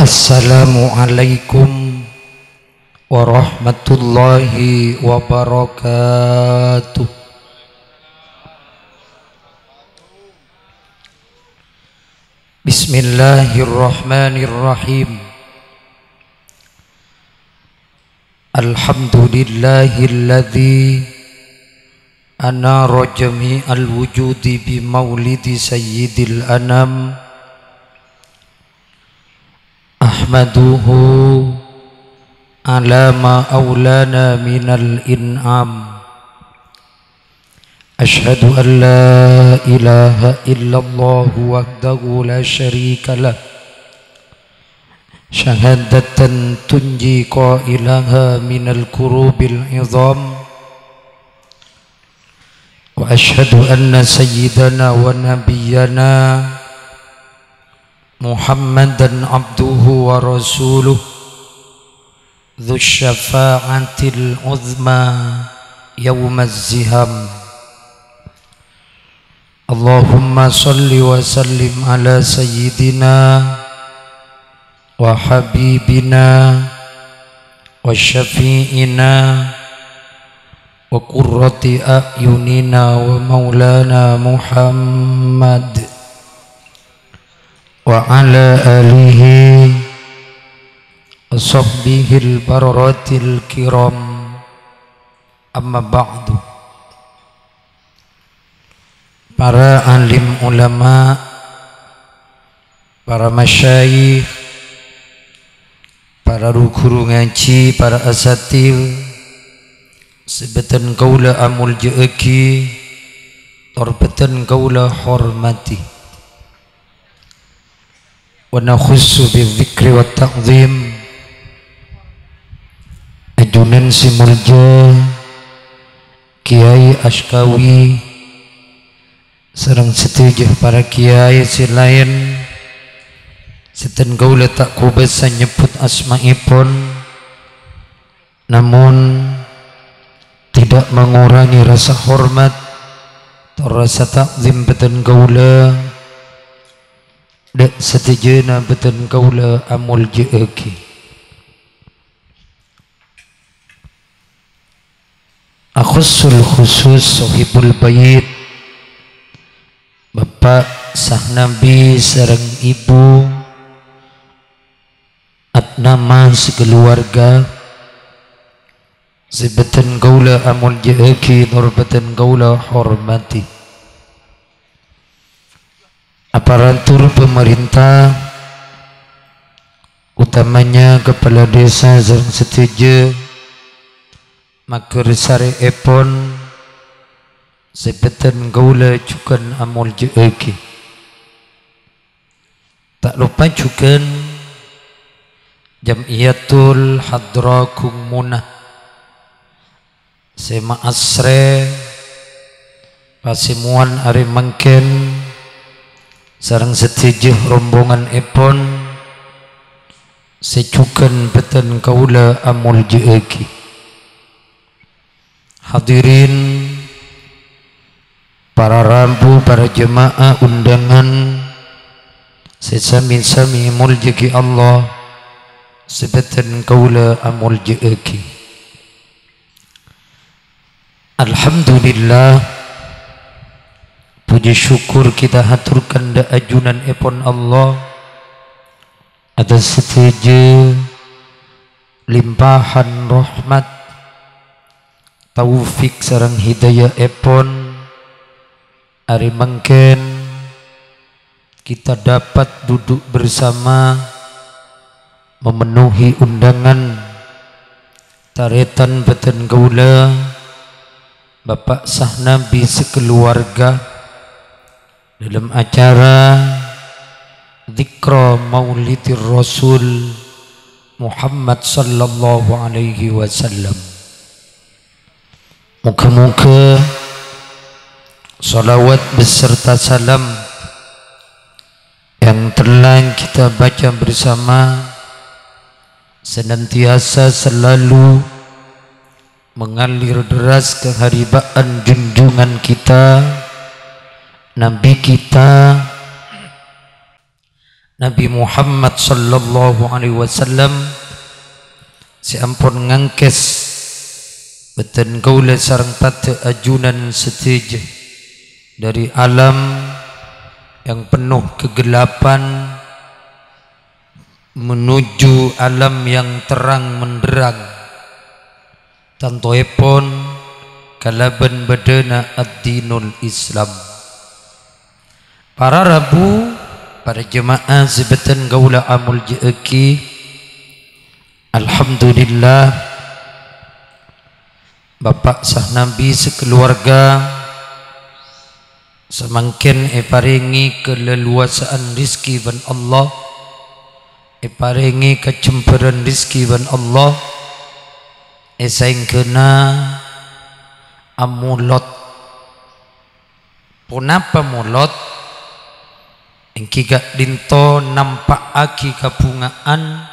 Assalamualaikum warahmatullahi wabarakatuh. Bismillahirrahmanirrahim. Alhamdulillahilladzi anara jami'al wujudi bi maulidi sayyidil anam. Ahmaduhu ala ma aulana minal in'am. Ashhadu an la ilaha illallah wahdahu la syarika lah, syahadatan tunji qailaha minal kurubil izam. Wa ashhadu anna sayyidana wa nabiyyana Muhammadan abduhu wa rasuluh dhu syafa'atil uzma yawmaz ziham. Allahumma salli wa sallim ala sayyidina wa habibina wa syafi'ina wa qurrati a'yunina wa maulana Muhammad wa ala alihi wa sahbihil bararatil kiram. Amma ba'du. Para alim ulama, para masyayikh, para guru ngaji, para asatil, sebetan kaula amul jeeki, torbetan kaula hormati. Wa nakhussu bidzikri wa ta'zim ajunan si mulja Kiai Ashkawi sareng setujah para kiai si lain seten kaula tak kubasa nyebut asma'ipun, namun tidak mengurangi rasa hormat atau rasa ta'zim beten kaula dek setujana beten kaula amul jeeki. Akhussul khusus sahibul bait, bapak sah nabi sareng ibu atnama sekeluarga sebeten kaula amul jeeki nur beten kaula hormati. Aparatur pemerintah, utamanya kepala desa sareng setuju makar sare epon sebeten kaula cukan amul jeeki. Tak lupa cukan Jamiyatul Hadrakum Munah Sema Asre Pasimuan Ari Mangken sareng setijih rombongan epon secukan beten kaula amul jeeki. Hadirin para rambu, para jemaah undangan sesami-sami muljeki Allah sebeten kaula amul jeeki. Alhamdulillah, puji syukur kita haturkan da ajunan epon Allah atas setuju limpahan rahmat taufik sareng hidayah epon ari mangken kita dapat duduk bersama memenuhi undangan taretan beten kaula bapak sah nabi sekeluarga dalam acara Dzikra Maulidir Rasul Muhammad sallallahu alaihi wasallam. Moga-moga salawat beserta salam yang telah kita baca bersama senantiasa selalu mengalir deras keharibaan junjungan kita, Nabi kita Nabi Muhammad sallallahu alaihi wasallam sampun ngangkes beten kaula sareng tate ajunan seteje dari alam yang penuh kegelapan menuju alam yang terang menderang tantoepon kalaban badana ad-dinul Islam. Para rabu, para jemaah sebeten gaula amul jeeki, alhamdulillah bapak sah nabi sekeluarga semangkin paringi keleluasaan rizki ban Allah, paringi kecemburan rizki ban Allah, saingkeuna amulot. Punapa mulot? Engki gak dinto nampak aki kabungaan,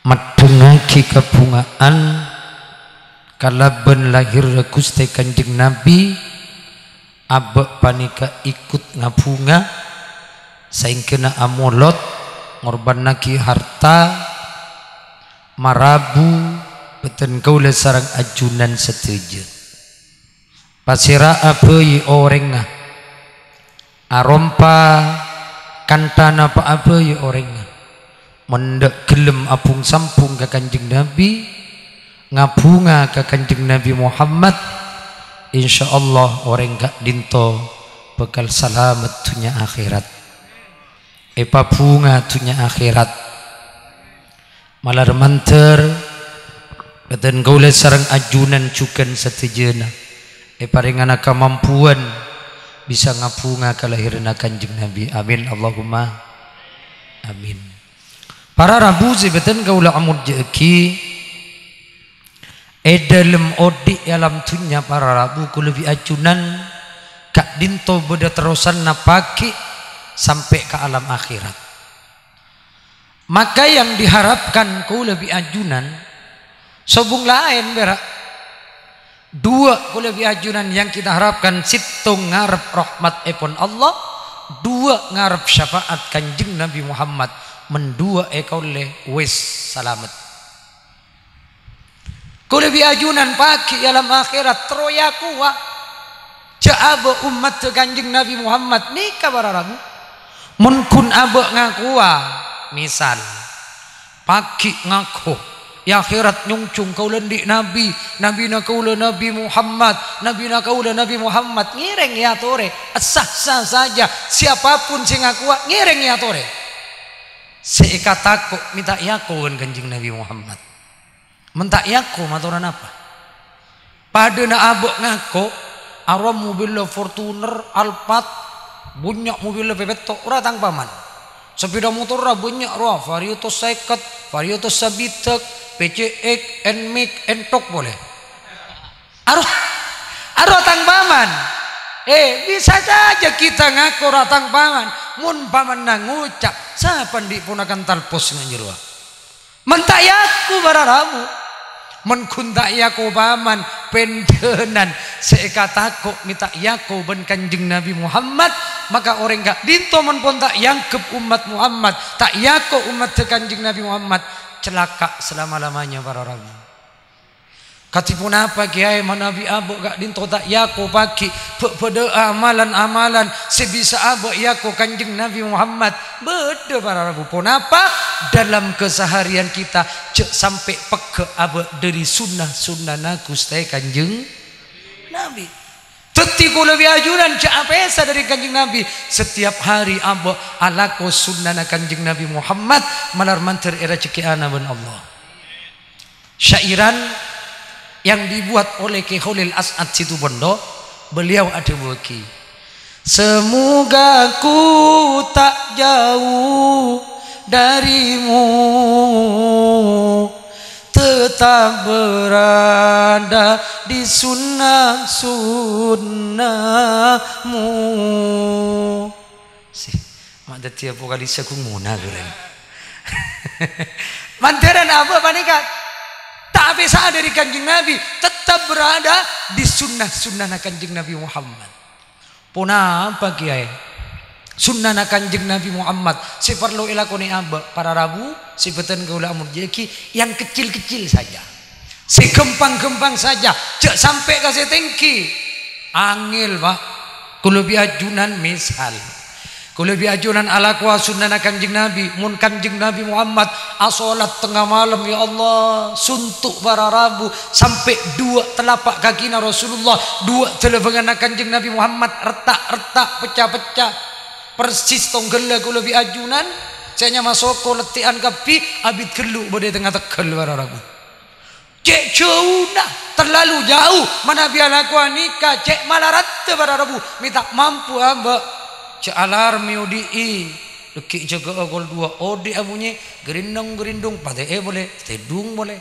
madengaki kabungaan kalaban lahir Gusti Kanjeng Nabi abek panika ikut ngabunga saingkeuna amulot ngorbanaki harta marabu beten kaula sareng ajunan setuju pasira abeui orengna arompa kantana pa abeui orengna mendek gelem apung sampung ka Kanjeng Nabi ngabunga ka Kanjeng Nabi Muhammad, insyaallah orang gak dinto bekal selamat dunia akhirat. Epa bunga dunia akhirat. Malar manter beten gaula sareng ajunan cukan satejena. Paringana kemampuan bisa ngabunga kelahiran Kanjeng Nabi. Amin Allahumma amin. Para rabu beten gaula amud jeeki dalam odi alam dunia para rabu ku lebih ajunan kak dinto beda terusan napaki sampai ke alam akhirat. Maka yang diharapkan ku lebih ajunan sobung lain berak dua ku lebih ajunan yang kita harapkan situng ngarep rahmat epon Allah, dua ngarep syafaat Kanjeng Nabi Muhammad, mendua ekaule wis salamet. Ku lebih ajunan paki alam akhirat troyaku wa ja'aba umat Kanjeng Nabi Muhammad nikah para rabu mun kun abe ngakua misal pagi ngaku ya akhirat nyungcung kaula di nabi na kaula Nabi Muhammad na kaula Nabi Muhammad ngireng ya tore sah-sah saja siapapun sing ngakua ngireng ya tore seikatako minta yakuan Kanjeng Nabi Muhammad mentak yaku matoran apa pada na abok ngako aram mobil Fortuner Alphard bunyak mobil Pepetto ora tang paman sepeda motor ra bunyak ra Vario to 50 Vario to sabitek PCX Nmic entok boleh aro tang paman bisa saja kita ngaku ra tang paman mun paman nang ngucap sapan dipunakan talpos nganjirwa mentak yaku bararamu menkuntak yaku paman pendenan seekatako minta yaku ben Kanjeng Nabi Muhammad maka orang gak dinto menpon tak yangkep umat Muhammad tak yaku umat Kanjeng Nabi Muhammad celaka selama-lamanya para rabu katipun apa kiai manabi abok gak dinto tak yaku pagi pada amalan-amalan sebisa abok yaku Kanjeng Nabi Muhammad beda para rabu pun apa dalam keseharian kita cek sampai peke abok dari sunnah Gusti Kanjeng Nabi tetiku lebih ajuran cek apesa dari Kanjeng Nabi setiap hari abok alako sunnah Kanjeng Nabi Muhammad malar manter era cekiana ben Allah syairan yang dibuat oleh Ki Khalil As'ad Situbondo beliau ada buki semoga ku tak jauh darimu tetap berada di sunnah-sunnahmu sih mak tiap kali saya ku nguna keren manteran apa panikat tak bisa dari Kanjeng Nabi tetap berada di sunnah Kanjeng Nabi Muhammad pun apa kiai Sunnah kanjeng Nabi Muhammad si perlu ilakoni aba para rabu si beten gaula amur jeki yang kecil-kecil saja, si gempang-gempang saja, cek sampai kasih tengki angil pak. Kulo biajunan misal kulo biajunan ala kuah sunnah kanjeng Nabi mun kanjeng Nabi Muhammad asolat tengah malam ya Allah suntuk para rabu sampai dua telapak kaki Rasulullah, dua telepengan kanjeng Nabi Muhammad retak-retak pecah-pecah persis tonggela kulo biajunan saya masuk koletian kapi abid gelu bode tengah tekel para rabu. Cek jauh nah terlalu jauh mana biar aku nikah cek malah rata pada rabu minta mampu amba cek alarm udi deki jaga gol dua odi abunyi gerindung pada boleh tedung boleh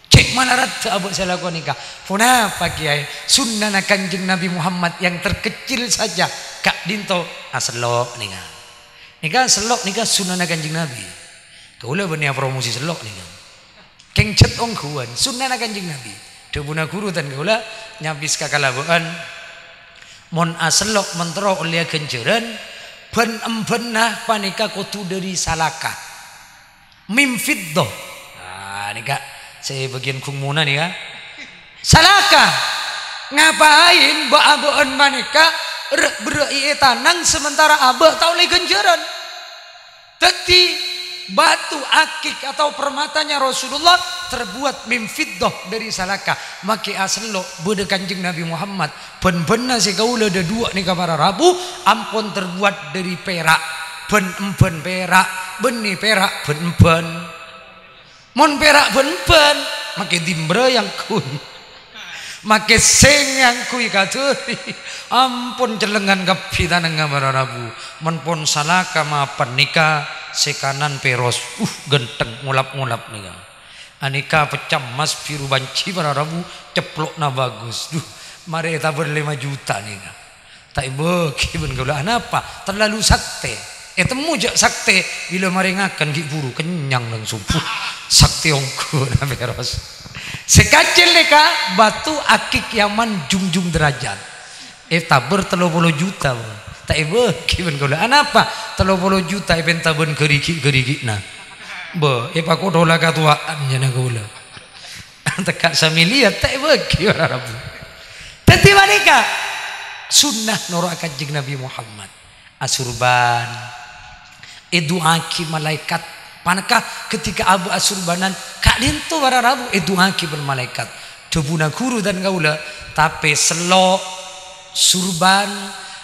cek malah rata abu saya lakukan nikah. Kenapa kiai sunnah kanjeng Nabi Muhammad yang terkecil saja kak dinto aselok nikah selok nikah sunnah kanjeng Nabi kau lah benih promosi selok nikah kengcet ongkuan sunnah kanjeng Nabi debuna guru dan gaula nyabis kakalabuan mon aselok mentero oleh kenjeran ben embenah panika kutu dari salaka mimfiddoh. Nah nika saya bagian kungmuna nih ya salaka ngapain mbak abuan panika berai tanang sementara abah tau oleh kenjeran teti batu akik atau permatanya Rasulullah terbuat mimfiddoh dari salaka maki aslo bede kanjeng Nabi Muhammad ben-bena si gaula ada dua nih para rabu ampun terbuat dari perak ben-emben perak beni perak ben-emben mon perak ben-emben maki dimbra yang kui make sing yang kui katuri ampun celengan kapitan nga para rabu menpon salaka mapan nikah sekanan peros genteng ngulap-ngulap nih anika pecah mas biru banci para rabu ceplok na bagus mari kita ber 5 juta nih tak bagi ben gaula apa terlalu sakte temu jak sakte bila mari ngakan ki buru kenyang dan subuh sakte ongko na peros sekacil neka batu akik yaman jungjung derajat taber 30 juta tak bagi ben gaula apa 30 juta ben taben gerigi nah be pak dola katuaan nya gaula tekak samiliat tak bagi para rabu teti manika sunnah noro kanjeng Nabi Muhammad asurban eduaki malaikat panakah ketika abu asurbanan kak lintu para rabu eduaki ber malaikat debuna guru dan gaula tapi selok surban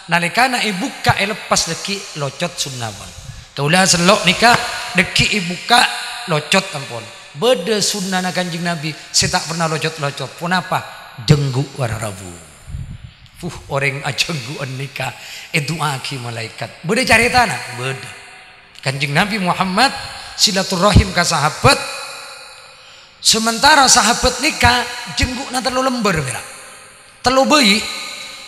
nalikana ibuka lepas deki locot sunnaban kaula selok nikah deki ibuka locot ampun beda sunnah kanjeng Nabi saya tak pernah locot-locot pun apa jenggu para rabu orang ajengguan nikah itu aki malaikat beda carita nak beda kanjeng Nabi Muhammad silaturahim ke sahabat sementara sahabat nikah jenggu na terlalu lembar terlalu baik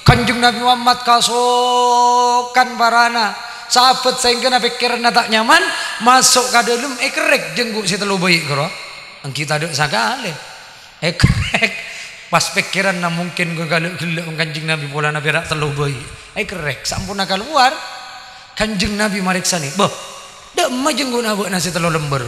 kanjeng Nabi Muhammad kasokan barana sahabat sehingga pikiran tak nyaman masuk ke dalam kerek jenggu si telu baik karo kita ada sakale kerek pas pikiran na mungkin gelek kanjeng Nabi pola Nabi rak telu baik kerek sampun keluar kanjeng Nabi mariksa nih boh dak mah jenggu na nasi telu lembar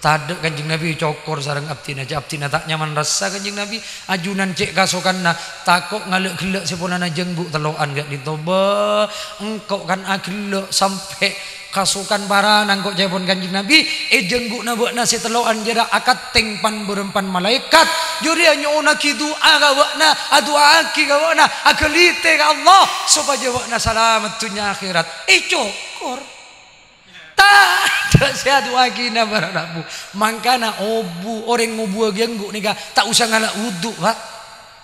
tade kanjeng Nabi cokor sareng abtina tak nyaman rasa kanjeng Nabi ajunan cek kasokanna takok ngalek gelek seponana jengguk teloan gak ditoba engkau kan agelek sampai kasukan barang kok jepon kanjeng Nabi jengguk na buat nasi teloan jera akat tengpan berempan malaikat juri nyona kidu agawakna adua aki gawakna agelite ka Allah supaya wakna selamat dunia akhirat cokor tak sehat lagi na para rabu mangkana obu orang ngobu genggu nika tak usah ngalak wudu pak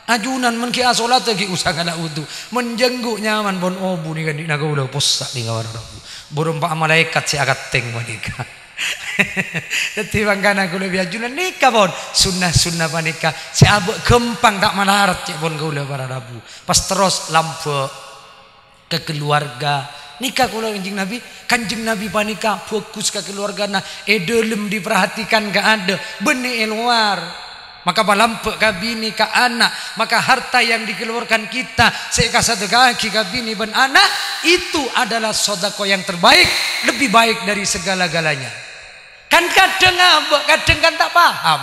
ajunan men ki salat lagi usah ngalak wudu menjenggu nyaman bon obu nika di naga udah posak nika para rabu berempat malaikat si akat teng nika dadi mangkana kula biajunan nika bon sunnah panika si abek gempang tak manarat cek bon kula para rabu pas terus lampu ke keluarga nikah kula kanjeng Nabi panika fokus ke keluarga na delem diperhatikan gak ada benih luar maka balampe ka bini ka anak, maka harta yang dikeluarkan kita seka sedekah ka bini ben anak itu adalah sedekah yang terbaik, lebih baik dari segala-galanya. Kan kadang kan tak paham.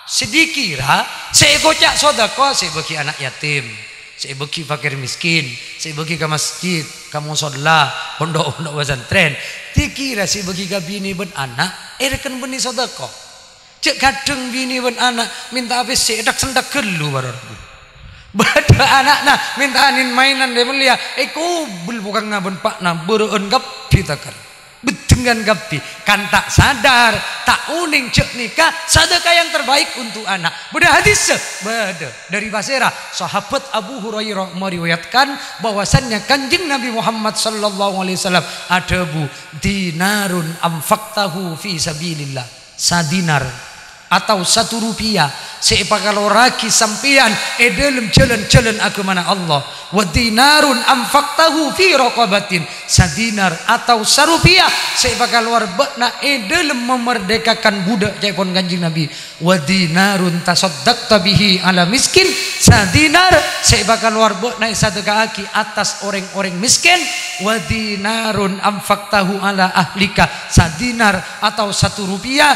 Sedikira saya gocak sedekah saya bagi anak yatim, saya bagi fakir miskin, saya bagi ke masjid, ke musholla, pondok-pondok pesantren. Dikira saya bagi ke bini ben anak, kan beni sedekah. Cek kadang bini ben anak minta apa sih dak sendak gelu baru bada anak nah minta anin mainan dia melia kubel bukan ngaben pak nah bereun gapi takar bedengan gapi kan tak sadar tak uning cek nikah sedekah yang terbaik untuk anak. Beda hadis beda dari Basirah sahabat Abu Hurairah meriwayatkan bahwasannya kanjeng Nabi Muhammad sallallahu alaihi wasallam ada dinarun amfaqtahu fi sabilillah, sadinar atau 1 rupiah kalau raki sampian dalam jalan-jalan agama Allah, wa dinarun amfaqtahu fi raqabatin, sadinar atau 1 rupiah kalau bakna dalam memerdekakan budak jaipun kanjeng Nabi, wa dinarun tasaddaqta bihi ala miskin, sadinar kalau bakna sedekah atas orang-orang miskin, wa dinarun amfaqtahu ala ahlika, sadinar atau 1 rupiah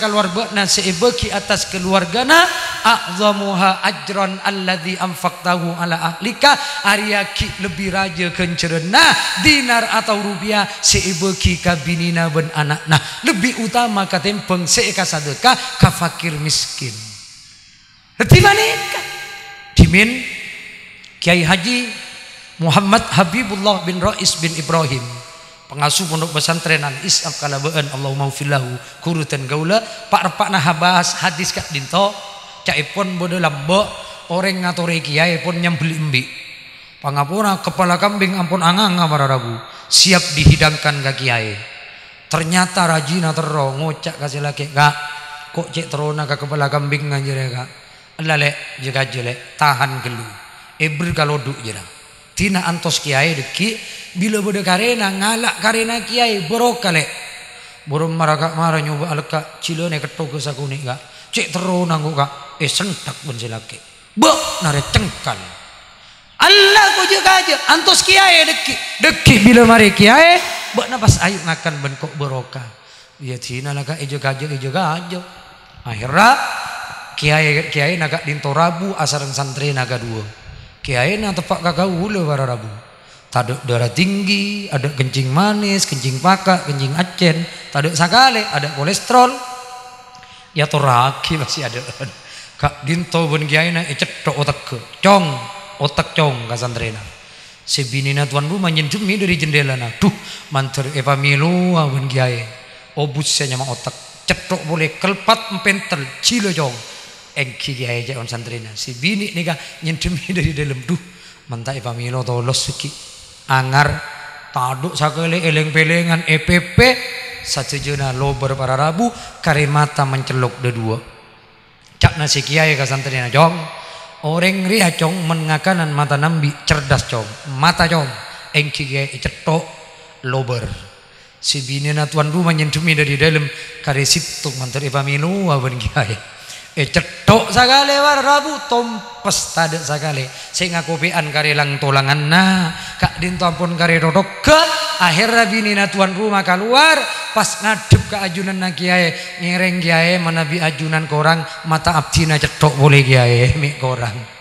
kalau bakna bagi atas keluargana, a'zamuha ajran alladzi anfaqtahu ala ahlika, ariaki lebih raja kencerena dinar atau rupiah seibeki ka binina ben anak. Nah lebih utama ka tempeng seeka sedekah ka fakir miskin. Di maneka dimin Kiai Haji Muhammad Habibullah bin Rais bin Ibrahim, pengasuh pondok pesantren Al-Islam Kalabeun, Allahumma ufillahu kurutan gaula pak repakna habas hadis kak dinto caipun bodo lambo orang ngatore kiai pun nyambeli embi pangapura kepala kambing ampun anganga para rabu siap dihidangkan ke kiai. Ternyata rajina tero ngocak kasih laki kak kok cek terona ke kepala kambing ngajere kak lale jaga jelek tahan gelu eber kaloduk jera tina antos kiai deki bila bodoh karena ngalak karena kiai borokah lek borom maraka marah nyoba alka cilone ketok sakuni kak cek terona kok kak sentak pun silake bok nare cengkal Allah ko juga aja antos kiai deki bila mari kiai bok napas ayu ngakan benkok borokah ya tina laka ejo aja akhirnya kiai naga dinto rabu asaran santri naga 2 kiai na tepak kakak ulu para rabu taduk darah tinggi, ada kencing manis, kencing pakak, kencing acen, taduk sakale, ada kolesterol ya toraki masih ada kak dinto ben kiai na cetok otak ke cong otak cong kasantrena sebinina tuan rumah nyenjemi dari jendela na duh manter pamilu ben kiai obus saya nyama otak cetok boleh kelpat empentel cilo cong engki kiai jaon santrena si bini nika nyenjemi dari dalam duh mantai pamilu tolos suki angar taduk sakale eleng pelengan EPP sajejena lober para rabu kare mata menceluk dedua cak nasi kiai kasantrena jong orang ria cong mengakanan mata nambi cerdas cong mata cong engki kiai cetok lober si binina tuan rumah nyentumi dari dalam kare situk manteri pamilu aben kiai cetok sakale war rabu tompes tade sakale sing ngakopian kare lang tolangan na kak dinto ampun kare dodok ke akhirnya binina tuan rumah keluar pas ngadep ke ajunan na kiai ngereng kiai manabi ajunan korang mata abdina cetok boleh kiai mik korang.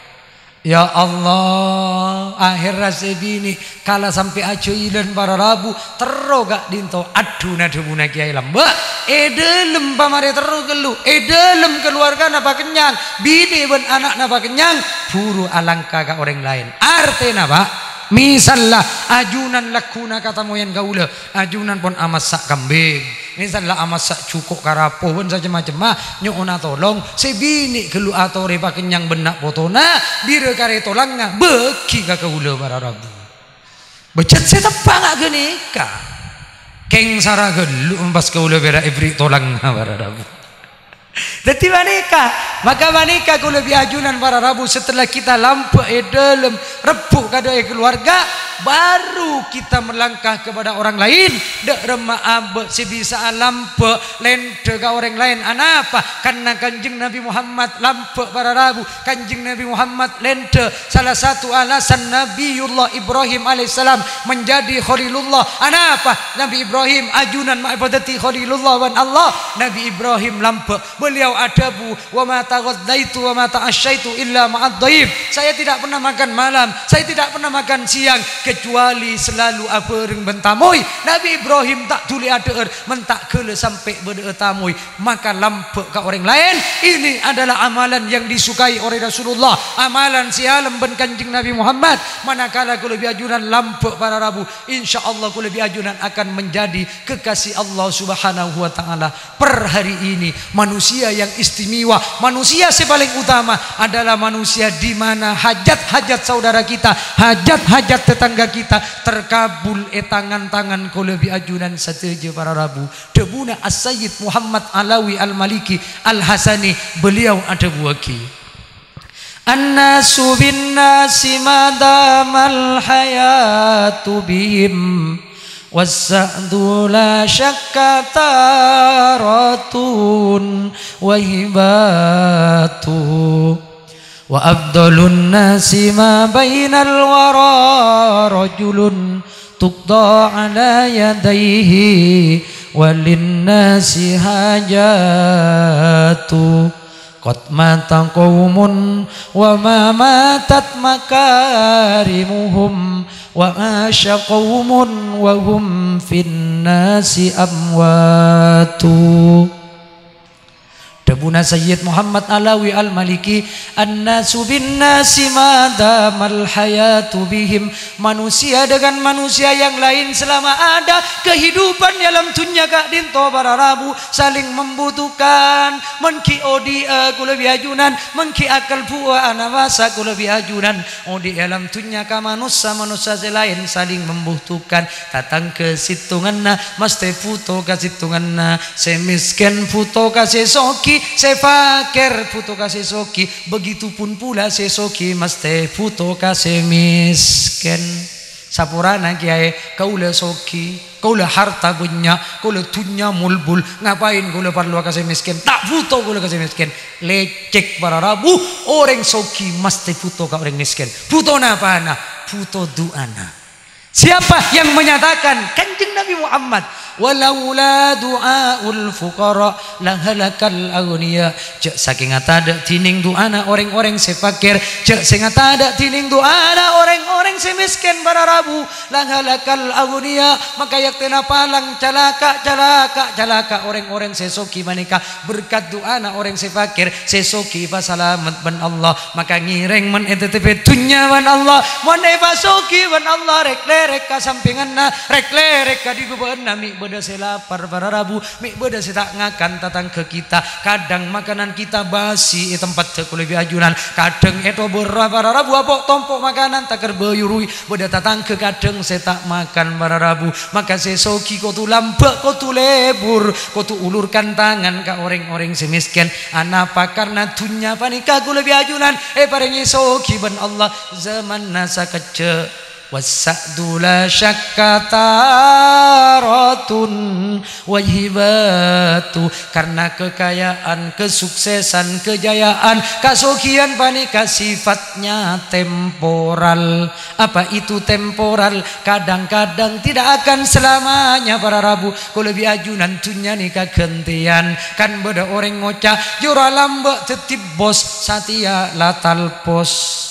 Ya Allah akhirnya sebini kala sampai ajoilan para rabu tero gak dinto aduna debuna kiai lamba edelem pamare tero gelu edelem keluarga napa kenyang bini ben anak napa kenyang buru alangka ka orang lain artinya pak misalnya ajunan lakuna kata moyan gaula ajunan pun amat sak kambing misalnya amat sak cukup karapo pun saja macam nyona tolong sebini gelu atau repa kenyang benak potona bira kare tolangnya beki ka gaula para rabu becet setepa gak genika keng sara gelu empas gaula bera ibri tolangnya para rabu. Dati maneka maka maneka kalau lebih ajunan para rabu setelah kita lampu dalam rebuk kada keluarga baru kita melangkah kepada orang lain. Dek remah abe si bisa lampe lente ke orang lain. Anapa? Karena kanjeng Nabi Muhammad lampe para rabu. Kanjeng Nabi Muhammad lente. Salah satu alasan Nabiullah Ibrahim alaihissalam menjadi Khalilullah. Anapa? Nabi Ibrahim ajunan ma'ibadati Khalilullah wan Allah. Nabi Ibrahim lampe. Beliau adabu wa ma taghaddaitu wa ma ta'asyaitu illa ma'ad dhaif. Saya tidak pernah makan malam, saya tidak pernah makan siang kecuali selalu apereng bentamoi. Nabi Ibrahim tak tuli adeer mentak kele sampai bertamoi. Maka lampe ke orang lain. Ini adalah amalan yang disukai oleh Rasulullah. Amalan sialam ben kanjeng Nabi Muhammad. Manakala ku lebih ajunan lampe para rabu, insyaallah ku lebih ajunan akan menjadi kekasih Allah Subhanahu wa taala. Per hari ini manusia yang istimewa, manusia sepaling utama adalah manusia di mana hajat-hajat saudara kita, hajat-hajat tetangga kita terkabul tangan-tangan ko lebih ajunan sateja para rabu. Debuna As-Sayyid Muhammad Alawi Al-Maliki Al-Hasani, beliau ada buaki An-nasu bin nasi madamal hayatu bihim was-sa'du la syakka taratun wa hibatu wa afdalun nasi ma bainal wara rajulun tuqda ala yadayhi walin nasi hajatu qad mata qaumun wa ma matat makarimuhum wa asya qaumun wa hum fin nasi amwatu. Debuna Sayyid Muhammad Alawi Al-Maliki An-nasu bin nasi madamal hayatu bihim. Manusia dengan manusia yang lain selama ada kehidupan dalam dunia kak dinto para rabu saling membutuhkan. Menki odi aku lebih ajunan, menki akal buah anawasa aku lebih ajunan. Odi dalam dunia ka manusia selain saling membutuhkan. Datang ke situnganna mesti puto ka situnganna, semiskin puto ka sesoki, sefakir puto kasih soki. Begitupun pula sesoki mesti puto kasih miskin. Sapurana kiai kaula soki, kaula harta punya, kaula tunya mulbul. Ngapain kaula perlu kasih miskin? Tak puto kaula kasih miskin. Lecek para rabu. Orang soki mesti puto ka orang miskin. Puto napa na? Puto duana. Siapa yang menyatakan? Kanjeng Nabi Muhammad. Walaula du'aul fuqara lahalakal aghniya. Cek saking ada tining du'ana orang-orang sefakir, cek sing ada tining du'ana orang-orang semiskin para rabu lahalakal aghniya. Maka yak tena palang calaka orang-orang sesoki manika berkat du'ana orang sefakir sesoki pasalamat ban Allah. Maka ngireng men etete dunya ban Allah, mon evasoki ban Allah rek ka sampinganna, rek ka di bebeun nami beda selapar para rabu, mi beda tak ngakan tatang ke kita. Kadang makanan kita basi tempat te lebih ajunan, kadang eto berapa para rabu apok tompok makanan tak kerbeyurui beda tatang ke kadang saya tak makan para rabu. Maka sesoki kau tu lambak, kau tu lebur, kau tu ulurkan tangan ke orang-orang semiskin. Anapa? Karena dunia panika ku lebih ajunan paringi soki ban Allah zaman nasa kece. Wasa'du la syakka taratun wajibatu. Karena kekayaan, kesuksesan, kejayaan, kasokian panika sifatnya temporal. Apa itu temporal? Kadang-kadang tidak akan selamanya para rabu. Kau lebih ajunan tunya nikah gentian. Kan beda orang ngocah jura lambak tetip bos satia latal pos.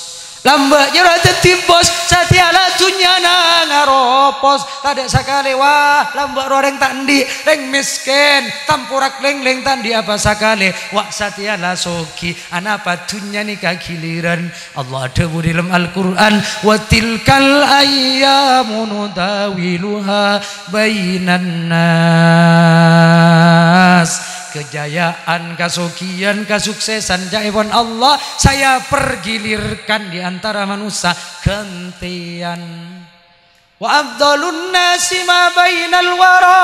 Lambak jura tetip bos satiala dunya na ngaropos. Tadek sakale wah lambak orang tandi reng miskin tampurak leng tandi apa sakale wak satiala soki. Anapa dunya ni kagiliran. Allah ada di dalam Al-Quran wa tilkal ayyamu nudawiluha bainan nas. Kejayaan, kasokian, kasuksesan jaiwan Allah saya pergilirkan di antara manusia gentian. Wa afdalun nasi ma bainal wara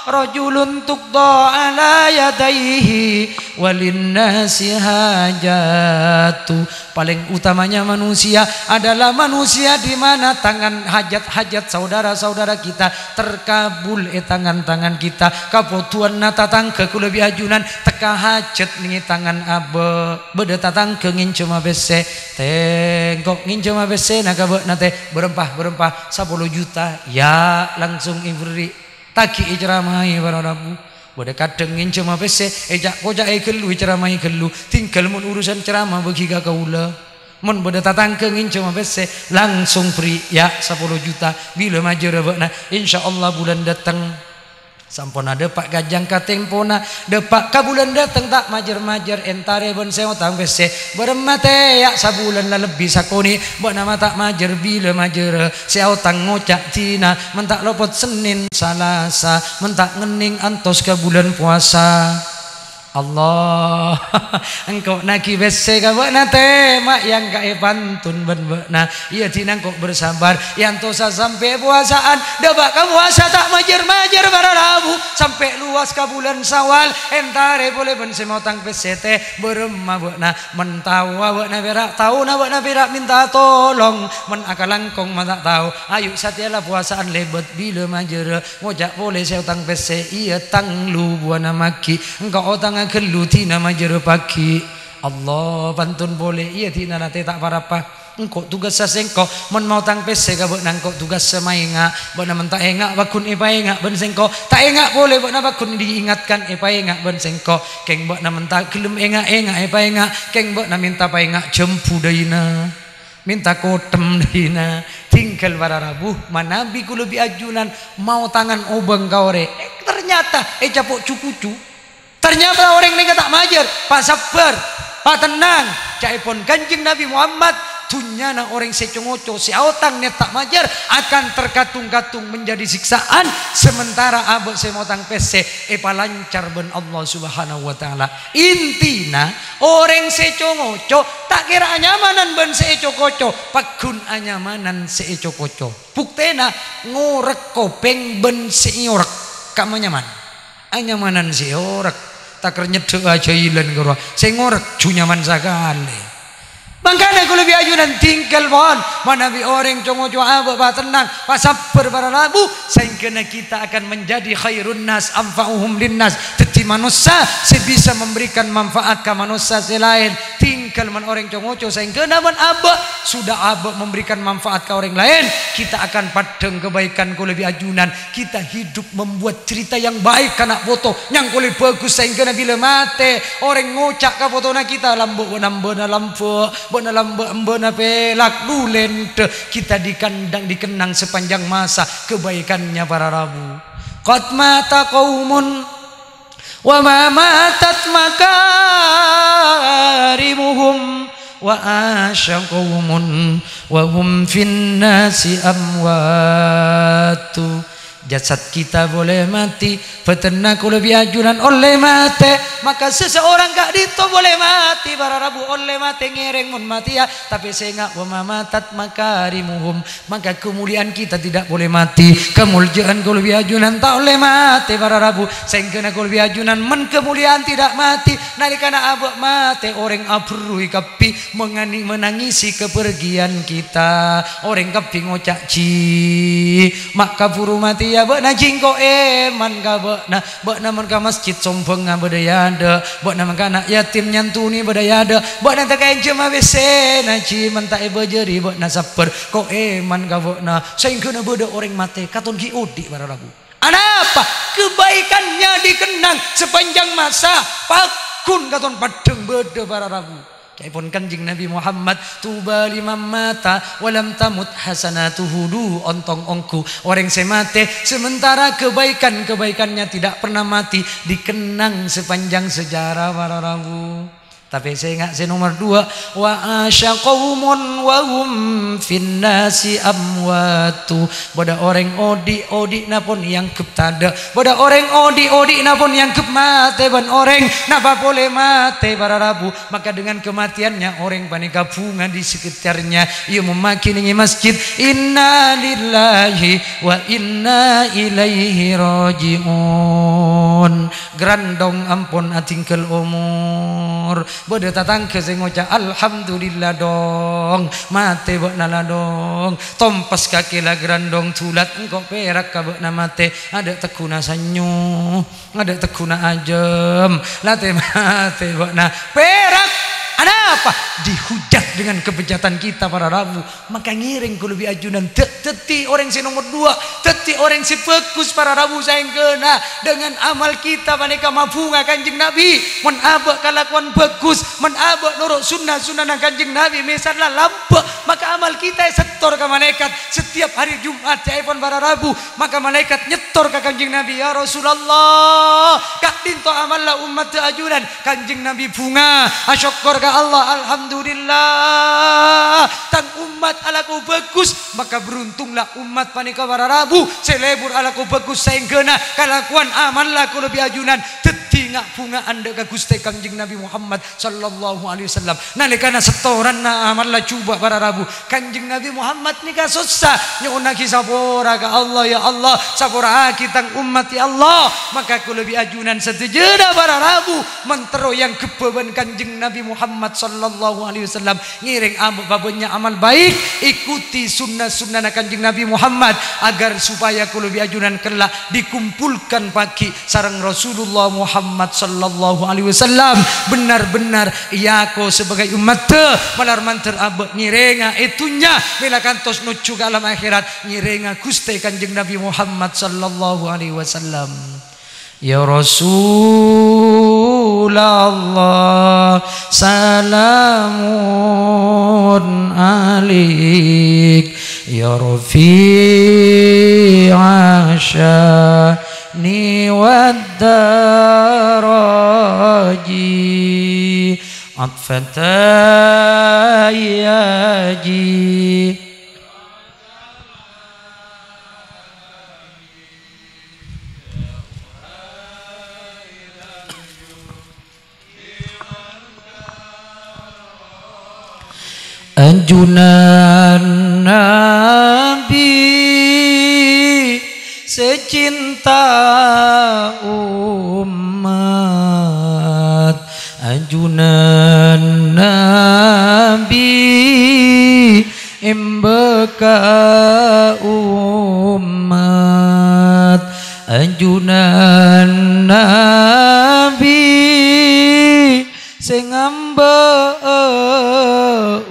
rajulun tuqda ala yadaihi walin nasi hajatu. Paling utamanya manusia adalah manusia di mana tangan hajat-hajat saudara-saudara kita terkabul tangan-tangan kita. Kapotuan nata tangke ku lebih ajunan teka hajat nih tangan abe beda tatangke ngince mabese tengkok ngince mabese nakabe nate berempah 10 juta ya langsung ibri taki ceramai para rabu bade kadang ngince mapese ejak koja gelu ceramai gelu tinggal mun urusan ceramah bagi ka kaula mun bade tatangke ngince mapese langsung free ya 10 juta bila majer beuna insyaallah bulan datang sampun ada pak gajang katempona depak ka bulan datang tak majer-majer entare bon sewa tang bese beremate ya sabulan la lebih sakoni bo nama tak majer bila majer sewa tang ngocak tina mentak lopot Senin Salasa mentak ngening antos ka bulan puasa Allah engkau naki bese ka beuna teh mak yang kae pantun ben beuna ieu tinang kok bersabar yang tosa sampai puasaan debak ka puasa tak majer-majer para rabu sampai luas ka bulan Sawal entare boleh ben semotang bese teh beremah beuna mentawa beuna berak tauna beuna berak minta tolong men akalangkong mata tahu ayo satiala puasaan lebet bila majer ngojak boleh seutang bese ieu tang lu buana maki engkau otang gelu tina majer pagi Allah pantun boleh iya tina nate tak parapa engkau tugas sasengko men mau tang pese ka beuna engkau tugas semainga beuna men tak engak bakun ipaenga ben sengko tak engak boleh beuna bakun diingatkan ipaenga ben sengko keng beuna men tak gelem engak ipaenga keng beuna minta paenga jempu deuna minta kotem deuna tinggal para rabu manabi ku lebih ajunan mau tangan obeng kaore ternyata capok cukucu ternyata orang ini tak majer pak sabar pak tenang caipun Kanjeng Nabi Muhammad tunyana orang secongoco seautang net tak majer akan terkatung-katung menjadi siksaan sementara abek semotang pese lancar ben Allah subhanahu wa ta'ala intina orang secongoco tak kira anyamanan ben secokoco pakun anyamanan secokoco buktena ngorek kopeng ben seiorek kamu nyaman anyamanan seorek takar nyedek aja ilan karo sing ngorek junyaman sakale mangkane ku lebih ajunan tinggal pohon manabi orang congo abek pa tenang pa sabar para rabu sehingga kita akan menjadi khairun nas anfa'uhum linnas teti manusia sebisa memberikan manfaat ke manusia selain tinggal man orang congo sehingga naman abek sudah abek memberikan manfaat ke orang lain kita akan padeng kebaikan ku lebih ajunan kita hidup membuat cerita yang baik karena foto yang boleh bagus sehingga bila mate orang ngocak ke foto kita lambu nambona lampu bona lambu pelak dulente kita dikandang dikenang sepanjang masa kebaikannya para rabu qad mata qaumun wa ma matat makarimuhum wa asyaqaumun wa hum fin nasi amwatu jasad kita boleh mati peternak lebih ajunan oleh mati maka seseorang gak dito boleh mati para rabu oleh mati ngereng mun mati ya tapi sengak wa mamatat makarimuhum maka kemuliaan kita tidak boleh mati kemuliaan lebih ajunan tak oleh mati para rabu sehingga lebih ajunan men kemuliaan tidak mati nalikana abek mati orang abrui kapi menangisi kepergian kita orang kapi ngocak ci maka buru mati ya beuna jingko man ka beuna man ka masjid sompeng bedayada beuna man ka anak yatim nyantuni bedayada beuna teh ka jema bese na ci mentak bejeri beuna saper ko man ka beuna saingkeuna beuda orang mate katon ki udi para rabu apa kebaikannya dikenang sepanjang masa pakun katon padeng beuda para rabu Kaipun Kanjeng Nabi Muhammad tuba liman mata walam tamut hasanatuhu du ontong ongku orang semate sementara kebaikannya tidak pernah mati dikenang sepanjang sejarah para rabu Tapi saya ingat saya nomor 2, wa asya qaumun wa hum finnasi amwatu. Boda orang odi napun yang kepada. Boda orang odi napun yang kemate ban orang napa boleh mate para rabu. Maka dengan kematiannya orang panika bunga di sekitarnya. Ia memakiningi masjid. Inna lillahi wa inna ilaihi rajiun. Grandong ampun atingkel umur. Bodoh tatang ke saya ngocak alhamdulillah dong mate bok nala dong tompas kaki lah grandong tulat engkau perak kabok na mate ada tekuna sanyu ada tekuna ajem late mate bok na perak. Ada apa? Dihujat dengan kebejatan kita para rabu. Maka ngiring ku lebih ajunan. Teti orang si nomor 2. Teti orang si fokus para rabu sayang kena. Dengan amal kita maneka mabunga kanjeng Nabi. Menabak kelakuan bagus. Menabak nurut sunnah-sunnah kanjeng Nabi. Misalnya lampak. Maka amal kita setor ke malaikat. Setiap hari Jumat jaipon para rabu. Maka malaikat nyetor ke kanjeng Nabi. Ya Rasulullah. Kak dinto amal lah umat ajunan. Kanjeng Nabi bunga. Asyukur ke Allah alhamdulillah tang umat alaku bagus maka beruntunglah umat panika para rabu selebur alaku bagus saengkeuna kalakuan amal laku lebih ajunan teti ngak bunga anda ka Gusti Kanjeng Nabi Muhammad sallallahu alaihi wasallam nalikana setoran na amal la coba para rabu Kanjeng Nabi Muhammad nika susah nyuna ki sapora ka Allah ya Allah sapora kita umat ya Allah maka ku lebih ajunan setejeda para rabu mentero yang kebeban Kanjeng Nabi Muhammad sallallahu alaihi wasallam ngiring babanya amal baik ikuti sunnah-sunnah Kanjeng Nabi Muhammad agar supaya ku lebih ajunan kelak dikumpulkan pagi sareng Rasulullah Muhammad sallallahu alaihi wasallam benar-benar iya ko sebagai umat malar manter abad ngirenga itunya bila kantos nuju ke alam akhirat ngirenga Gusti Kanjeng Nabi Muhammad sallallahu alaihi wasallam. Ya Rasulullah salamun alik ya Rafi'a sya'ni waddaraji atfatayaji anjunan Nabi secinta umat anjunan Nabi embeka umat anjunan Nabi sing ngamba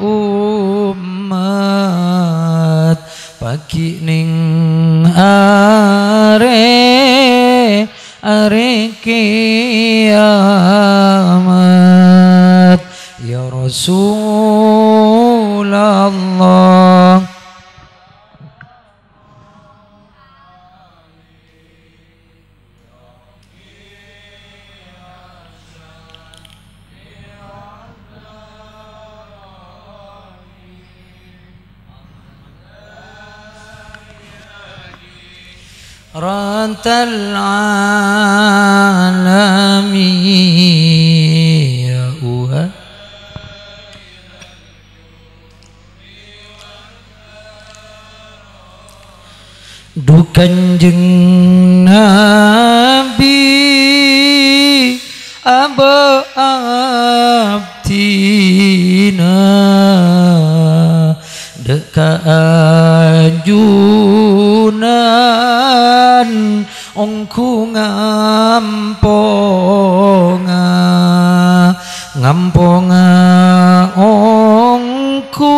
umat pagi ning are kiamat ya Rasulullah rantal alami ya uha du Kanjeng Nabi aba abdina deka ajunan ongku ngamponga ongku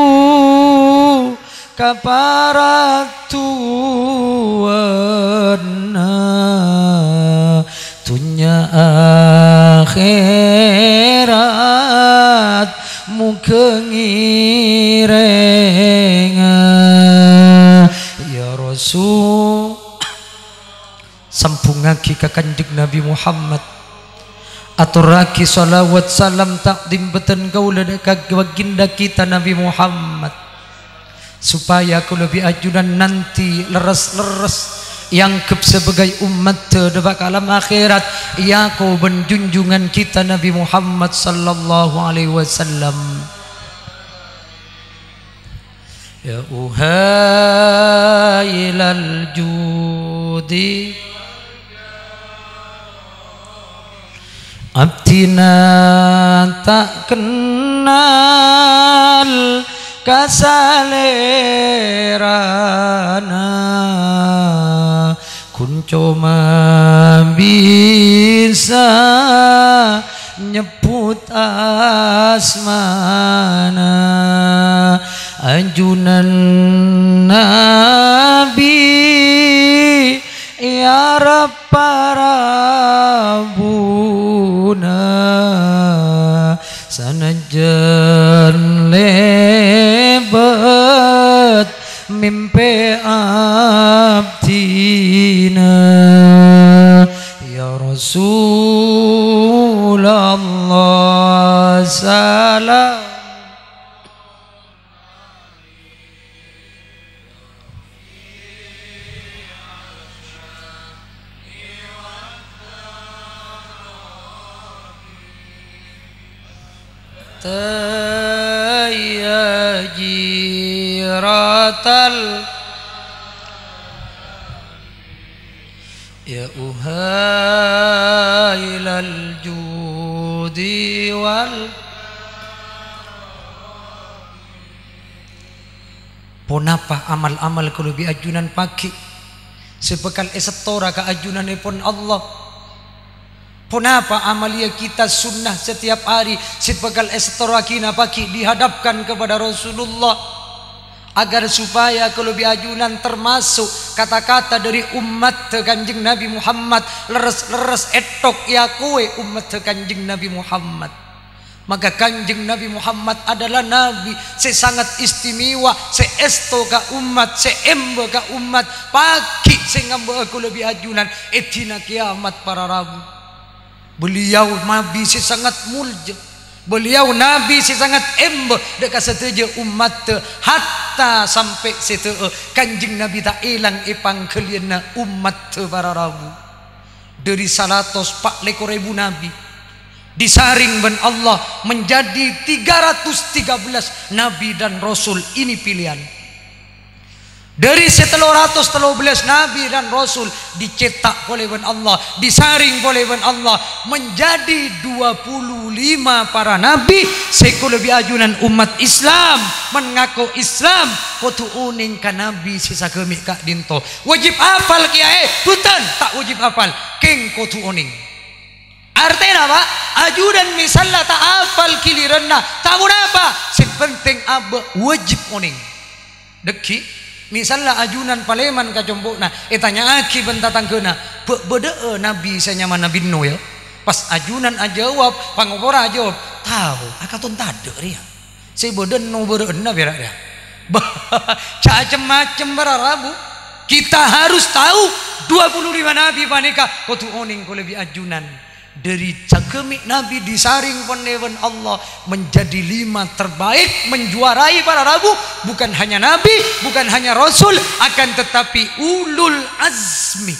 kaparatuana tunya akhirat mukengirenga ya Rasul sampungake ka Kanjeng Nabi Muhammad aturaki salawat salam takdim beten kaula ka baginda kita Nabi Muhammad, supaya aku lebih ajudan nanti leres-leres yang kep sebagai umat terdebat alam akhirat ya kau benjunjungan kita Nabi Muhammad sallallahu alaihi wasallam. Ya uhailal judi abdina tak kenal kasalerana kun cuma bisa nyebut asmana anjunan Nabi ya Rabbana sanajan lebat mimpi abdina ya Rasulullah salam. Tayyajiratal ya uhailal judi wal punapa amal-amal kalau bi ajunan pagi sebekal esetora ka ajunanipun Allah. Kenapa amalia kita sunnah setiap hari sebekal estorakina pagi dihadapkan kepada Rasulullah agar supaya kalau biajunan termasuk kata-kata dari umat Kanjeng Nabi Muhammad leres-leres etok ya kue umat Kanjeng Nabi Muhammad. Maka Kanjeng Nabi Muhammad adalah Nabi sesangat istimewa seesto ka umat seembe ka umat pagi sengambe aku lebih ajunan etina kiamat para rabu. Beliau Nabi si sangat mulja, beliau Nabi si sangat embe dekat setuju umat hatta sampai situ Kanjeng Nabi tak ilang ipang kalian umat para rabu dari 104 ribu Nabi disaring ben Allah menjadi 313 Nabi dan Rasul. Ini pilihan dari 113 Nabi dan Rasul dicetak oleh Allah, disaring oleh Allah menjadi 25 para Nabi seko lebih ajunan umat Islam mengaku Islam kutu uning ka Nabi sisa kemik kak dinto wajib hafal kiai putan tak wajib hafal keng kutu uning artinya apa? Ajudan misalnya tak hafal kiliranna tak apa sepenting apa wajib uning deki misalnya ajunan paleman kajombokna tanya aki bentatang kena bede Nabi saya nyaman Nabi no ya pas ajunan ajawab pangopora ajawab tahu akaton tade ria saya beden no beden na berak dia macam-macam berarabu kita harus tahu 25 Nabi panika kutu oning ko lebih ajunan dari cakemik Nabi disaring penewan Allah menjadi 5 terbaik menjuarai para rabu bukan hanya Nabi bukan hanya Rasul akan tetapi ulul azmi.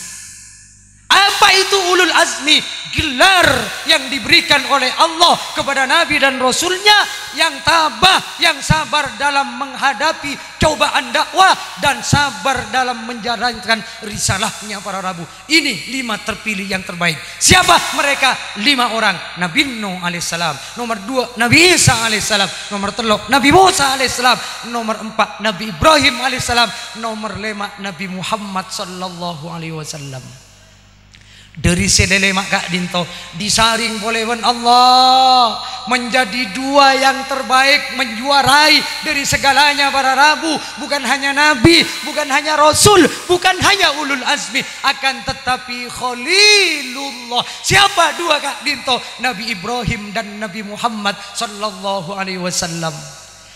Apa itu ulul azmi? Gelar yang diberikan oleh Allah kepada Nabi dan Rasulnya yang tabah, yang sabar dalam menghadapi cobaan dakwah dan sabar dalam menjalankan risalahnya para rabu. Ini 5 terpilih yang terbaik. Siapa mereka? 5 orang. Nabi Nuh alaihissalam, nomor 2 Nabi Isa alaihissalam, nomor 3 Nabi Musa alaihissalam, nomor 4 Nabi Ibrahim alaihissalam, nomor 5 Nabi Muhammad sallallahu alaihi wasallam. Dari sedele maka dinto disaring oleh Allah menjadi 2 yang terbaik menjuarai dari segalanya para rabu bukan hanya Nabi bukan hanya Rasul bukan hanya ulul azmi akan tetapi Khalilullah. Siapa 2 kak dinto? Nabi Ibrahim dan Nabi Muhammad sallallahu alaihi wasallam.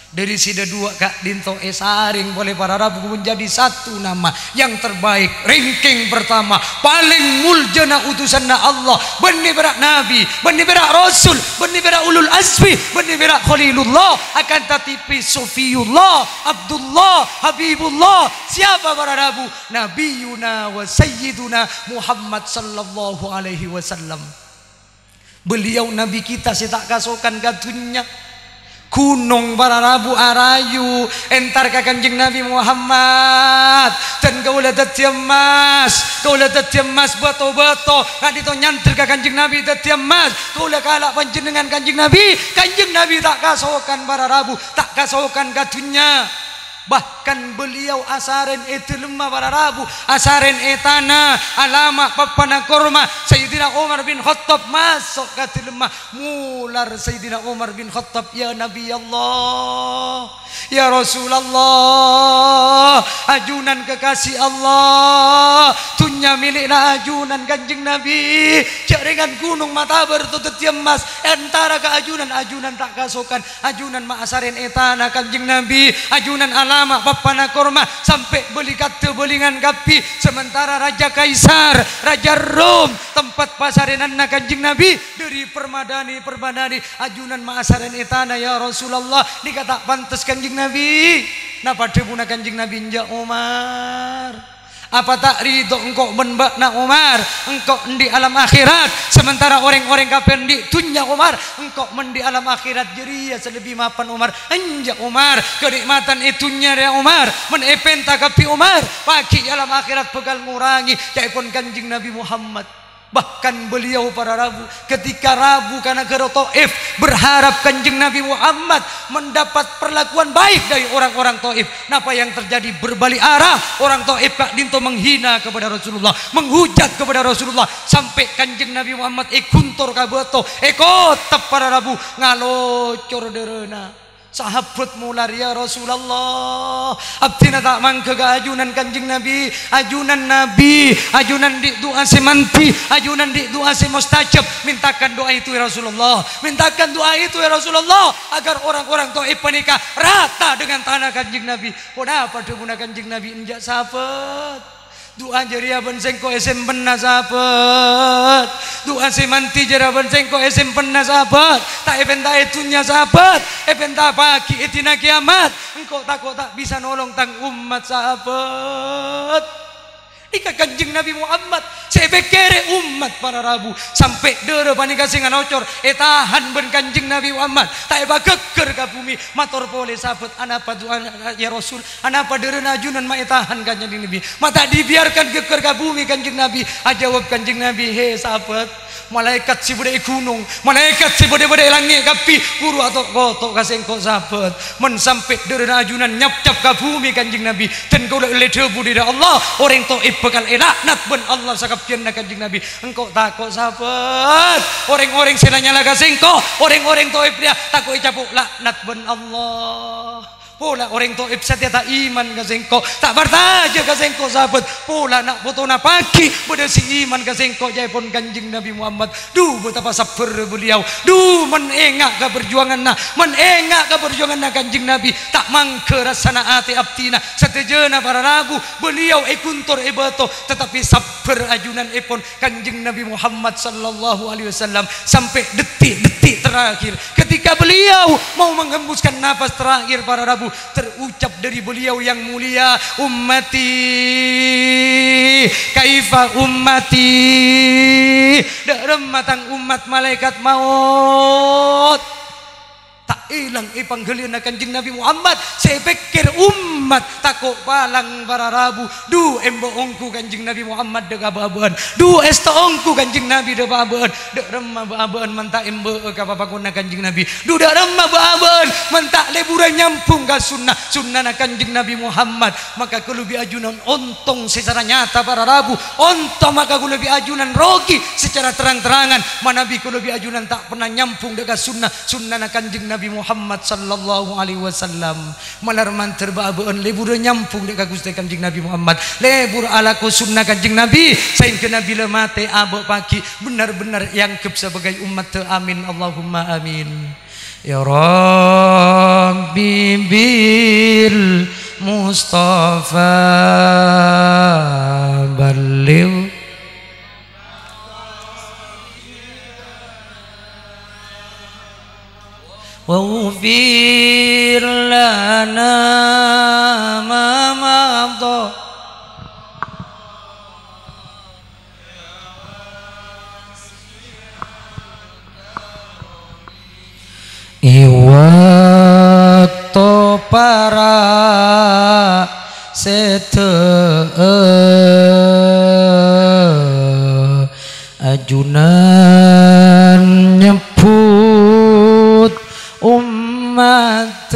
Dari sida dua kak dinto esaring boleh para rabu menjadi satu nama yang terbaik, ranking pertama, paling muljana utusan Allah, benih berak nabi, benih berak rasul, benih berak ulul azmi, benih berak khalilullah, akan tatipi Sofiyullah, Abdullah, Habibullah. Siapa para rabu? Nabiyuna wa sayyiduna Muhammad sallallahu alaihi wasallam. Beliau nabi kita, saya tak kasokan gatunya. Gunung para rabu arayu entar ka Kanjeng Nabi Muhammad dan kaulah dadi emas, kaulah dadi emas bato-bato kadito nyantir ka Kanjeng Nabi dadi emas, kaulah kalak panjenengan Kanjeng Nabi tak kasokan para rabu, tak kasokan kadunya. Bahkan beliau asaren itu lemah para rabu, asaren etana alama papana korma. Sayyidina Umar bin Khattab masuk ke lemah mular Sayyidina Umar bin Khattab, ya Nabi Allah, ya Rasulullah, ajunan kekasih Allah, dunya milikna ajunan Kanjeng Nabi, jaringan gunung mata bertutup emas antara ke ajunan tak kasokan, ajunan ma asaren etana Kanjeng Nabi, ajunan alama papana korma sampai beli kata belingan kapi. Sementara Raja Kaisar, Raja Rom tempat pasarenan Kanjeng Nabi dari permadani ajunan maasaran etana ya Rasulullah dikata pantas Kanjeng Nabi. Napa debuna Kanjeng Nabi nja Umar? Apa tak ridho engkau menbakna Umar, engkau di alam akhirat, sementara orang-orang kafir di dunia Umar, engkau mendi alam akhirat jeria selebih mapan Umar. Anja Umar kenikmatan itunya ya Umar, menepenta kapi Umar pagi alam akhirat pegal ngurangi jaipun Kanjeng Nabi Muhammad. Bahkan beliau para rabu ketika rabu karena ke Taif berharap Kanjeng Nabi Muhammad mendapat perlakuan baik dari orang-orang Taif. Napa yang terjadi? Berbalik arah, orang Taif kak dinto menghina kepada Rasulullah, menghujat kepada Rasulullah, sampai Kanjeng Nabi Muhammad ikuntor kaboto ekotap para rabu ngalocor derena. Sahabat mular ya Rasulullah, abdina tak mangke ke ajunan Kanjeng Nabi, ajunan di doa semanti, ajunan di doa semustajab. Mintakan doa itu ya Rasulullah, mintakan doa itu ya Rasulullah, agar orang-orang Taif panika rata dengan tanah Kanjeng Nabi. Kenapa debuna Kanjeng Nabi injak sahabat? Doa jeria bensengko esem penna sahabat, doa semanti jeria bensengko esem penna sahabat. Tak epenta itunya sahabat, epenta pagi etina kiamat, engkau tak bisa nolong tang umat sahabat. Ika Kanjeng Nabi Muhammad sebekere umat para rabu sampai dere panika singan ocor etahan ben Kanjeng Nabi Muhammad tak eba geger ka bumi mator pole sahabat anapa doa ya Rasul, anapa dere najunan ma etahan Kanjeng Nabi mata dibiarkan geger ka bumi Kanjeng Nabi. Ajawab Kanjeng Nabi, he sahabat, malaikat si budai gunung, malaikat si budai langit kapi guru atau kotok kasengko sahabat men sampai dere najunan nyap-nyap ka bumi Kanjeng Nabi dan kau oleh debu di Allah orang Taif bekal elaknat ben Allah sakapkeun Kanjeng Nabi. Engkau takut sahabat, orang-orang senanya laga sengko, orang-orang Taif dia takut capuk laknat ben Allah. Pola orang Taif setia tak iman ka sengko, tak bertaja ka sengko sahabat. Pola nak fotona pagi berdasi iman ka sengko jaipun Kanjeng Nabi Muhammad. Duh betapa sabar beliau, duh menengak ka perjuangan Kanjeng Nabi. Tak mangke rasana ati abtina satejana para ragu beliau ikuntor ibato tetapi sabar ajunan ipun Kanjeng Nabi Muhammad sallallahu alaihi wasallam sampai detik-detik terakhir ketika beliau mau menghembuskan nafas terakhir para rabu terucap dari beliau yang mulia, ummati kaifa ummati, darem matang umat malaikat maut. Tak hilang panggalian Kanjeng Nabi Muhammad. Saya pikir umat takut palang para rabu. Du embo ongku Kanjeng Nabi Muhammad dega babaan. Du esta ongku Kanjeng Nabi de babaan. Dek remah babaan mentak embo ka papakuna Kanjeng Nabi. Du dak remah babaan mentak leburan nyampung ka sunnah Kanjeng Nabi Muhammad. Maka kulubi ajunan ontong secara nyata para rabu. Ontong maka kulubi ajunan rogi secara terang-terangan. Manabi kulubi ajunan tak pernah nyampung dega sunnah Kanjeng Nabi Muhammad sallallahu alaihi wasallam malarman terbabeun lebur nyampung dek ka Gusti Kanjeng Nabi Muhammad lebur ala ku sunnah Kanjeng Nabi saing ke Nabi lemate abo pagi benar-benar yang kep sebagai umat teu amin Allahumma amin ya Rabbi bil Mustafa balil waghfir lana ma madha iwakto para sete ajunan nyebut umat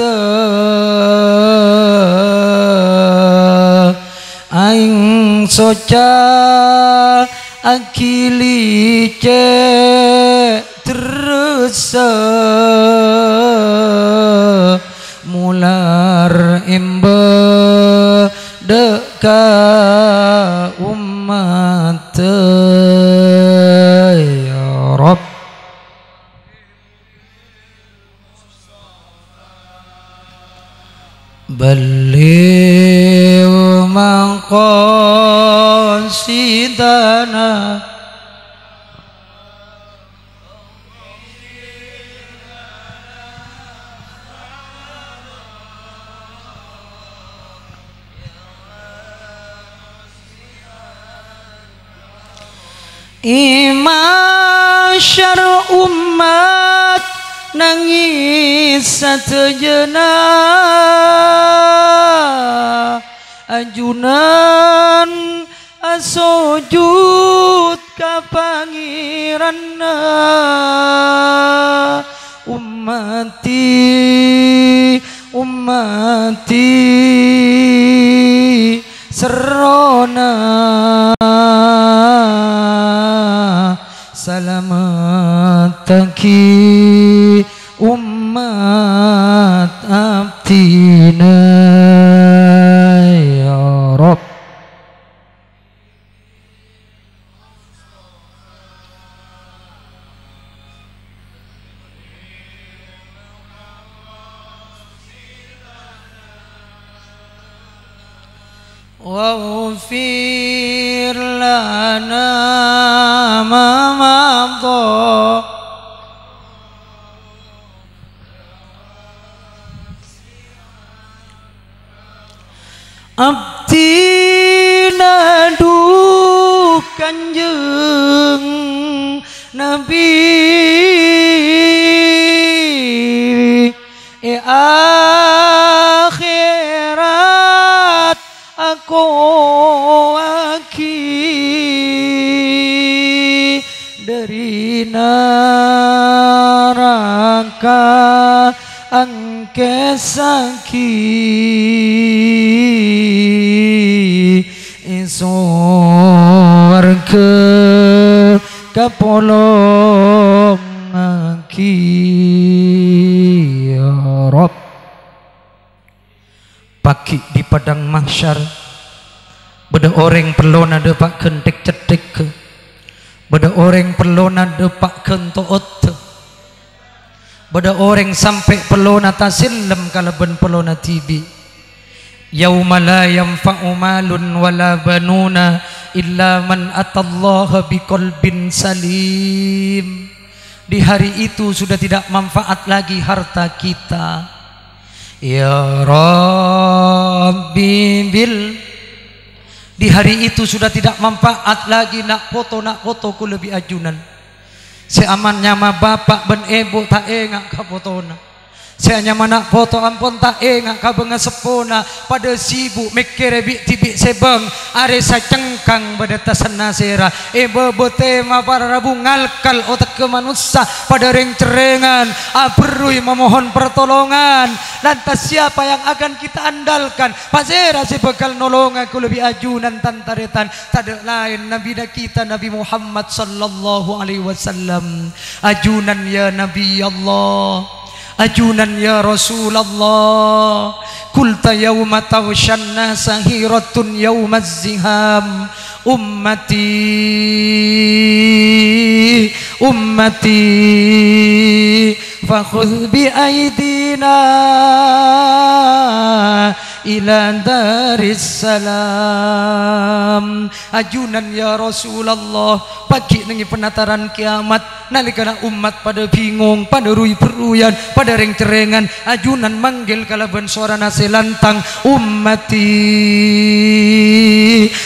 aing soca akili terus mular imbe deka umat ya Rabb baligh maqasidana Imasyar umat nangis satejena ajunan asujud ka pangeranna ummati serona salamat taki umat abdina ya Rabb waghfir lana ma madha abdina du Kanjeng Nabi akhirat aku dari neraka angke saki suwarga kapolong aki ya Rabb pagi di padang mahsyar beda orang pelona depak kentek cetek ke beda orang pelona depak kentoot beda orang sampai pelona tasillam kalaban pelona tibi yauma la yanfa'u malun wala banuna illa man atallaha biqalbin salim di hari itu sudah tidak manfaat lagi harta kita ya Rabbi bil di hari itu sudah tidak manfaat lagi nak foto ku lebih ajunan seamannya ma bapak ben ibu tak engak ka fotona seanya mana foto ampun tak engak ka beunga sepona pada sibuk mikir bik tibik sebeng are sacengkang pada tasana sera bebote ma para rabu ngalkal otak ke manusia pada reng cerengan abrui memohon pertolongan lantas siapa yang akan kita andalkan pasera si bekal nolong aku lebih ajunan tantaretan tak lain nabi kita Nabi Muhammad sallallahu alaihi wasallam ajunan ya Nabi Allah ajunan ya Rasulullah kulta yawma tawshan nasa hiratun yawmaz ziham ummati ummati fakhudh bi aidina ila daris salam. Ajunan ya Rasulullah pagi nengi penataran kiamat nalikana umat pada bingung pada rui peruyan pada reng cerengan ajunan manggil kalaban suara nasi lantang ummati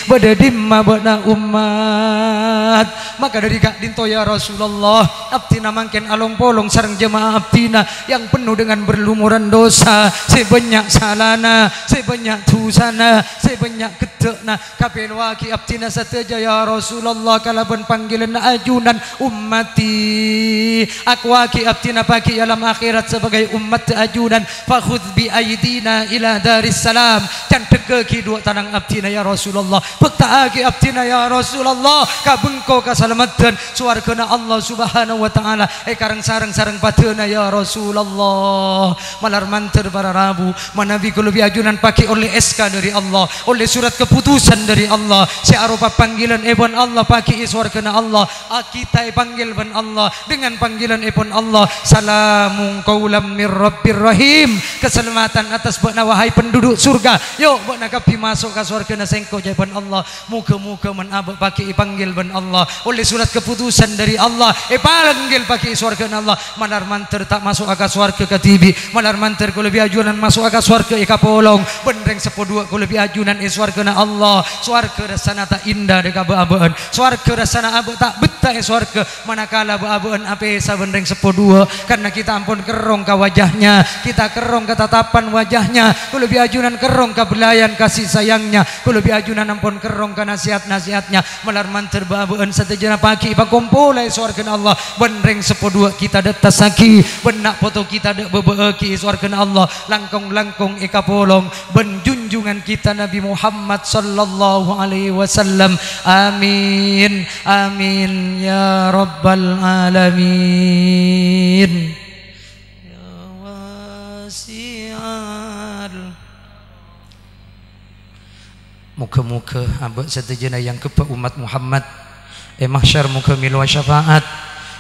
pada dimma bana umat. Maka dari kak dinto ya Rasulullah abdina mangken along polong sareng jemaah abdina yang penuh dengan berlumuran dosa sebanyak salana sebanyak dosana sebanyak gedekna kabeh waki abdina sateja ya Rasulullah kalaban panggilan ajunan ummati aku waki abdina pagi alam akhirat sebagai umat ajunan fakhudh bi aidina ila daris salam can degeki dua tanang abdina ya Rasulullah bektaaki abdina ya Rasulullah kabengko kasalamatan suargana Allah subhanahu wa ta'ala karang sarang padeuna ya Rasulullah malar manter para rabu manabi kulubi ajunan pakai oleh SK dari Allah oleh surat keputusan dari Allah searupa panggilan ebon Allah pakai suargana Allah kita panggil ban Allah dengan panggilan ebon Allah salamun qaulam mir rabbir rahim keselamatan atas bakna wahai penduduk surga yuk bakna kapi masuk ke surga sengko jaban Allah muka-muka menabak pakai panggil ban Allah oleh surat keputusan dari Allah panggil pakai surga Allah manar manter tak masuk ke surga katibi manar manter ko lebih ajunan masuk ke surga polong benreng sepodua ko lebih ajunan surga Allah surga rasana tak indah deka beabaan surga rasana abe tak betah surga manakala beabaan ape sabenreng sepodua karena kita ampun kerong ke wajahnya kita kerong ke tatapan wajahnya ko lebih ajunan kerong ke belayan kasih sayangnya ko lebih ajunan ampun kerong ke nasihat-nasihatnya malar manter beabaan satejana pagi pakumpulai surga Allah benreng sepodua kita detas saki benak foto kita dek bebeeki surga Allah langkong-langkong eka polong benjunjungan kita Nabi Muhammad sallallahu alaihi wasallam amin amin ya rabbal alamin ya wasi'al. Muka-muka abad setejana yang kepa umat Muhammad mahsyar muka milwa syafaat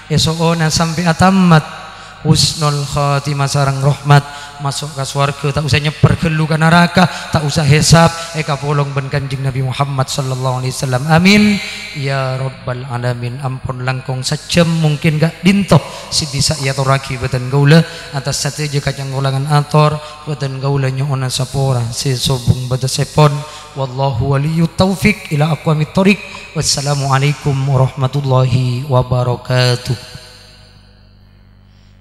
esokona sampai atamat husnul khatimah sarang rahmat masuk ke surga tak usah nyeper kelu ke neraka tak usah hisab kapolong ben kanjeng Nabi Muhammad sallallahu alaihi wasallam amin ya rabbal alamin. Ampun langkong sejam mungkin gak dintoh si bisa ya toraki beten gaula atas sateja kacang ulangan ator beten gaula nyona sapora si sobung bata sepon wallahu waliyut taufik ila aqwamit thoriq. Wassalamualaikum warahmatullahi wabarakatuh.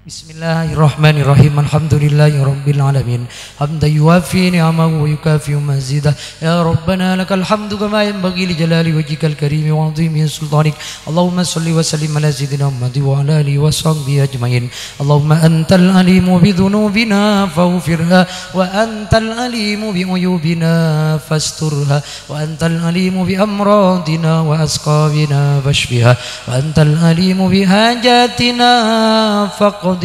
Bismillahirrahmanirrahim. Alhamdulillahirabbil alamin. Hamdan yuwafi ni'amahu wa yukafi mazidah. Ya Rabbana lakal hamdu kama yanbaghi li jalali wajhikal karim wa 'azimi sultanik. Allahumma shalli wa sallim ala sayyidina Muhammad wa ala alihi wa sahbihi ajmain. Allahumma antal alimu bi dhunubina faghfirha wa antal alimu bi uyubina fasturha wa antal alimu bi amradina wa asqabina fashfiha wa antal alimu bi hajatina faqdiha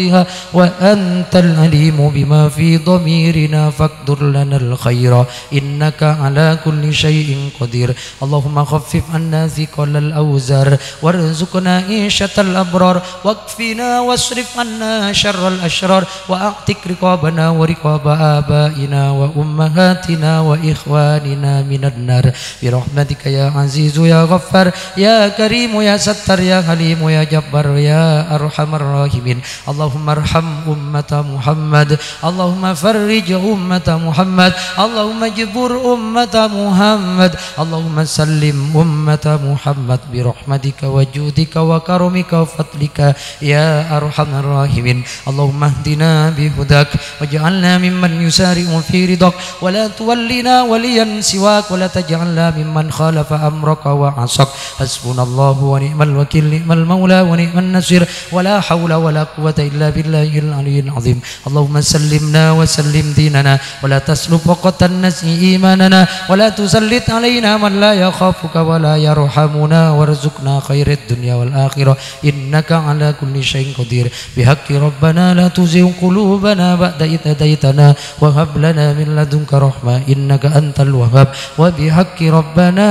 wa antal alimu bima fi dhamirina faqdur lana al-khaira innaka ala kulli syai'in qadir. Allahumma khaffif anna thiqalal awzar warzuqna ishatal abrar waqfina wasrif anna syarral ashrar wa a'tik riqabana wa riqaba abaina wa ummahatina wa ikhwanina minan nar bi rahmatika ya azizu ya ghaffar ya karimu ya sattar ya halimu ya jabbar ya arhamar rahimin. Allahumma arham ummata Muhammad, Allahumma farrij ummata Muhammad, Allahumma jibur ummata Muhammad, Allahumma sallim ummata Muhammad bi rahmatika wa judika wa karamika wa fadlika ya arhamar rahimin. Allahumma hdina bi hudak waj'alna mimman yusari'u fi ridak wa la tuwallina waliyan siwak wa la taj'alna mimman khalafa amraka wa asak. Hasbunallahu wa ni'mal wakil ni'mal maula wa ni'man nasir wa la hawla wa la quwwata إلا بالله العلي العظيم اللهم سلمنا وسلم ديننا ولا تسلب وقت الناس إيماننا ولا تسلط علينا من لا يخافك ولا يرحمنا وارزقنا خير الدنيا والآخرة إنك على كل شيء قدير بحق ربنا لا تزغ قلوبنا بعد إذ هديتنا وهب لنا من لدنك رحمة إنك أنت الوهاب وبحق ربنا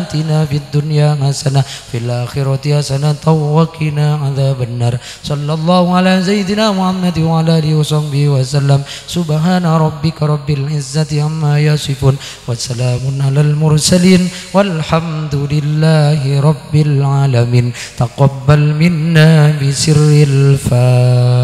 آتنا في الدنيا حسنة في الآخرة حسنة وقنا عذاب النار صلى الله على سيدنا محمد وعلى آله وصحبه وسلم سبحان ربك رب العزة عما يصفون وسلام على المرسلين والحمد لله رب العالمين تقبل منا بسر الفاتحة.